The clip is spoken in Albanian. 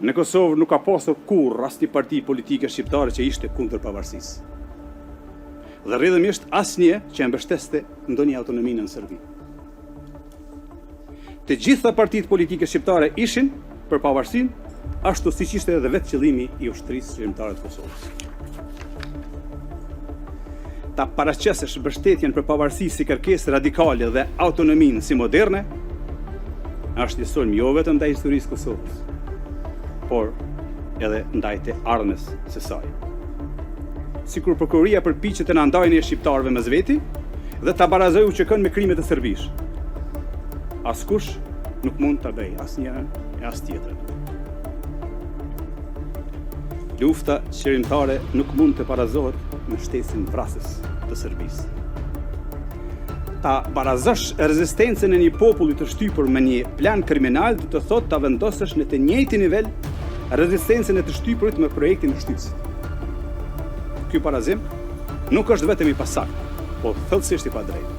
Në Kosovë nuk ka pasur kurrë asnjë parti politike shqiptare që ishte kundër pavarësisë. Dhe rrjedhimisht asnjë që mbështeste ndonjë autonominë në Serbi. Të gjitha partitë politike shqiptare ishin për pavarësinë, ashtu siç ishte edhe vetë qëllimi i ushtrisë shqiptare të Kosovës. Ta paraqesesh mbështetjen për pavarësi si kërkesë radikale dhe autonominë si moderne, është një sulm jo vetëm ndaj historisë Kosovës, por edhe ndaj të ardhmes së saj. Sikur prokuroria përpiqet të na ndajnë e shqiptarëve mes veti dhe ta barazojë UÇK-n me krimet e Serbisë. Askush nuk mund ta bëjë asnjëherë e as tjetrën. Lufta qërimtare nuk mund të barazohet në shtesin vrasës të Serbisë. Ta barazosh rezistencën e një populli të shtypur me një plan kriminal do të thotë ta vendosësh në të njëjtin nivel rezistencën e të shtypurit me projektin e shtypsit. Ky barazim nuk është vetëm i pasakt, por thellësisht i padrejtë.